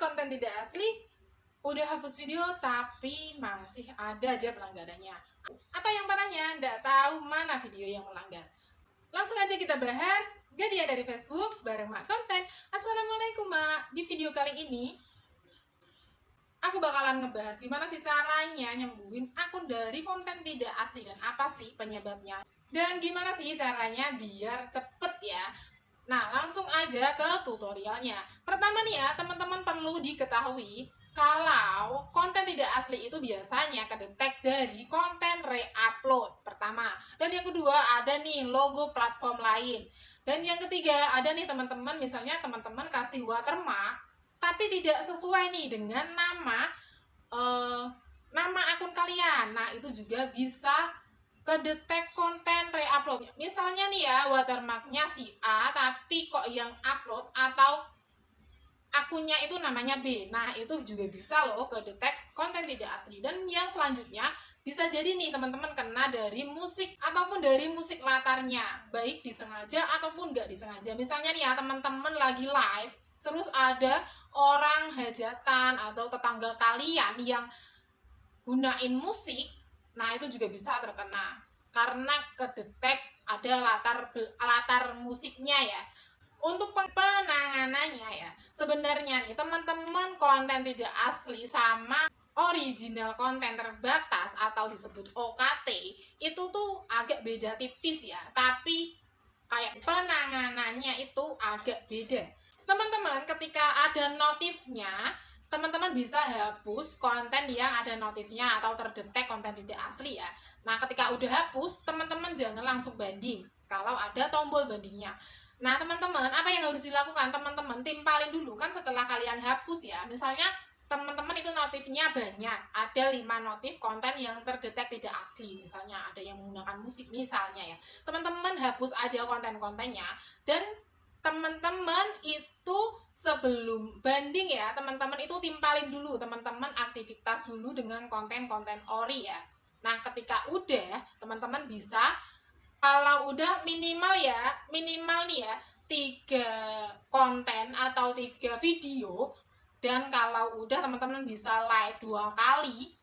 konten tidak asli, udah hapus video tapi masih ada aja pelanggarannya. Atau yang parahnya, nggak tahu mana video yang melanggar. Langsung aja kita bahas gajian dari Facebook bareng Mak Konten. Assalamualaikum Mak. Di video kali ini, aku bakalan ngebahas gimana sih caranya nyembuhin akun dari konten tidak asli dan apa sih penyebabnya. Dan gimana sih caranya biar cepet ya. Nah, langsung aja ke tutorialnya. Pertama nih ya, teman-teman perlu diketahui kalau konten tidak asli itu biasanya kedetek dari konten re-upload pertama. Dan yang kedua ada nih logo platform lain. Dan yang ketiga ada nih teman-teman, misalnya teman-teman kasih watermark tapi tidak sesuai nih dengan nama akun kalian. Nah, itu juga bisa kedetek konten re-upload. Misalnya nih ya, watermarknya si A tapi kok yang upload atau akunnya itu namanya B. Nah, itu juga bisa loh kedetek konten tidak asli. Dan yang selanjutnya bisa jadi nih teman-teman kena dari musik ataupun dari musik latarnya, baik disengaja ataupun nggak disengaja. Misalnya nih ya, teman-teman lagi live terus ada orang hajatan atau tetangga kalian yang gunain musik, nah itu juga bisa terkena karena kedetek ada latar musiknya ya. Untuk penanganannya ya, sebenarnya nih teman-teman, konten tidak asli sama original konten terbatas atau disebut OKT itu tuh agak beda tipis ya, tapi kayak penanganannya itu agak beda. Teman-teman, ketika ada notifnya, teman-teman bisa hapus konten yang ada notifnya atau terdetek konten tidak asli ya. Nah, ketika udah hapus, teman-teman jangan langsung banding kalau ada tombol bandingnya. Nah, teman-teman, apa yang harus dilakukan? Teman-teman timpalin dulu kan setelah kalian hapus ya. Misalnya teman-teman itu notifnya banyak, ada 5 notif konten yang terdetek tidak asli, misalnya ada yang menggunakan musik misalnya ya. Teman-teman hapus aja konten-kontennya, dan teman-teman itu sebelum banding ya, teman-teman itu timpalin dulu, teman-teman aktivitas dulu dengan konten-konten ori ya. Nah, ketika udah, teman-teman bisa, kalau udah minimal nih ya 3 konten atau 3 video, dan kalau udah teman-teman bisa live 2 kali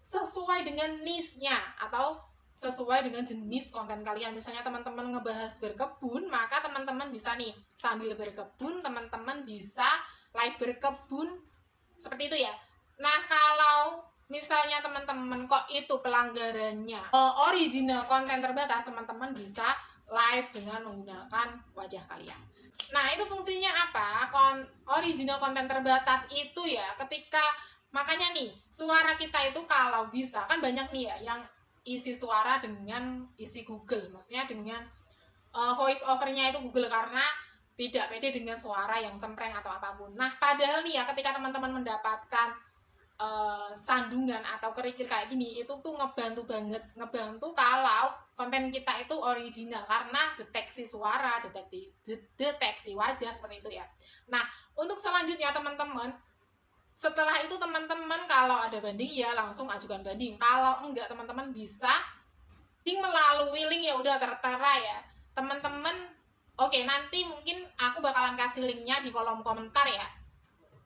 sesuai dengan niche-nya atau sesuai dengan jenis konten kalian. Misalnya teman-teman ngebahas berkebun, maka teman-teman bisa nih sambil berkebun teman-teman bisa live berkebun seperti itu ya. Nah, kalau misalnya teman-teman kok itu pelanggarannya original konten terbatas, teman-teman bisa live dengan menggunakan wajah kalian. Nah, itu fungsinya apa? Original konten terbatas itu ya, ketika makanya nih suara kita itu kalau bisa kan banyak nih ya yang isi suara dengan isi Google, maksudnya dengan voice overnya itu Google karena tidak pede dengan suara yang cempreng atau apapun. Nah, padahal nih ya ketika teman-teman mendapatkan sandungan atau kerikil kayak gini, itu tuh ngebantu banget, ngebantu kalau konten kita itu original karena deteksi suara, deteksi wajah seperti itu ya. Nah, untuk selanjutnya teman-teman, setelah itu teman-teman kalau ada banding ya langsung ajukan banding. Kalau enggak, teman-teman bisa melalui link ya udah tertera ya teman-teman. Oke, nanti mungkin aku bakalan kasih linknya di kolom komentar ya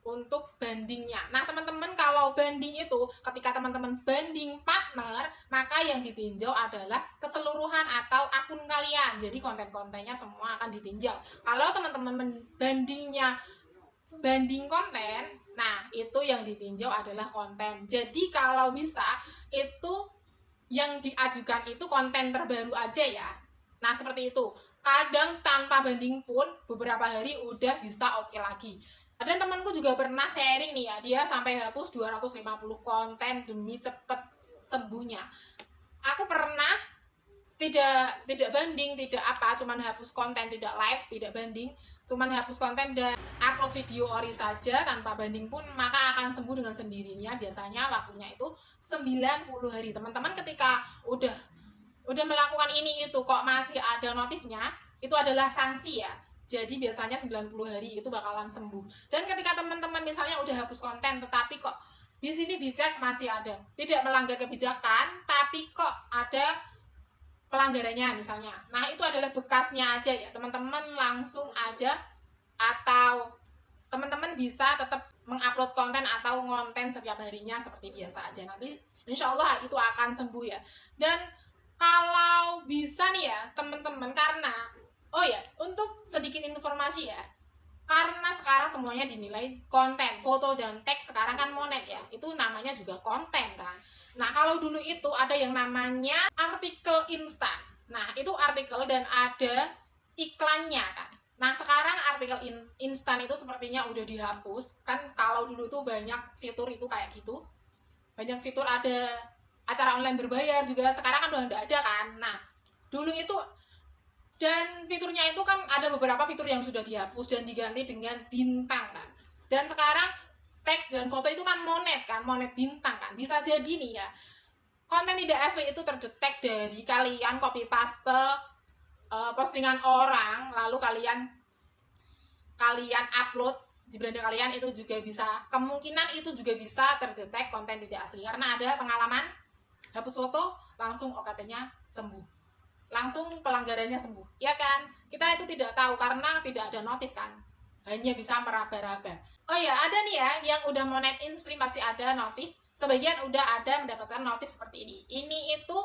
untuk bandingnya. Nah, teman-teman kalau banding itu ketika teman-teman banding partner, maka yang ditinjau adalah keseluruhan atau akun kalian. Jadi konten-kontennya semua akan ditinjau. Kalau teman-teman bandingnya banding konten, nah itu yang ditinjau adalah konten. Jadi kalau bisa itu yang diajukan itu konten terbaru aja ya. Nah, seperti itu. Kadang tanpa banding pun beberapa hari udah bisa oke lagi. Dan temanku juga pernah sharing nih ya, dia sampai hapus 250 konten demi cepet sembuhnya. Aku pernah tidak banding, tidak apa, cuman hapus konten, tidak live, tidak banding, cuman hapus konten dan upload video ori saja tanpa banding pun, maka akan sembuh dengan sendirinya. Biasanya waktunya itu 90 hari. Teman-teman ketika udah melakukan ini itu kok masih ada notifnya, itu adalah sanksi ya. Jadi biasanya 90 hari itu bakalan sembuh. Dan ketika teman-teman misalnya udah hapus konten tetapi kok di sini dicek masih ada, tidak melanggar kebijakan tapi kok ada pelanggarannya misalnya. Nah, itu adalah bekasnya aja ya. Teman-teman langsung aja atau teman-teman bisa tetap mengupload konten atau konten setiap harinya seperti biasa aja. Nanti insya Allah itu akan sembuh ya. Dan kalau bisa nih ya teman-teman, karena oh ya, untuk sedikit informasi ya, karena sekarang semuanya dinilai konten, foto dan teks sekarang kan monet ya, itu namanya juga konten kan. Nah kalau dulu itu ada yang namanya artikel instan. Nah itu artikel dan ada iklannya kan. Nah sekarang artikel instan itu sepertinya udah dihapus kan. Kalau dulu tuh banyak fitur itu kayak gitu, banyak fitur, ada acara online berbayar juga, sekarang kan udah nggak ada kan. Nah dulu itu, dan fiturnya itu kan ada beberapa fitur yang sudah dihapus dan diganti dengan bintang kan. Dan sekarang teks dan foto itu kan monet kan, monet bintang kan. Bisa jadi nih ya, konten tidak asli itu terdetek dari kalian copy paste postingan orang, lalu kalian upload di beranda kalian, itu juga bisa, kemungkinan itu juga bisa terdetek konten tidak asli. Karena ada pengalaman hapus foto langsung OKT-nya sembuh, langsung pelanggarannya sembuh, ya kan. Kita itu tidak tahu karena tidak ada notif kan, hanya bisa meraba-raba. Oh ya, ada nih ya yang udah monet in stream pasti ada notif, sebagian udah ada mendapatkan notif seperti ini. Ini itu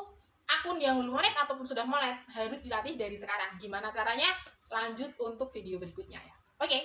akun yang belum monet ataupun sudah monet, harus dilatih dari sekarang. Gimana caranya? Lanjut untuk video berikutnya ya. Oke.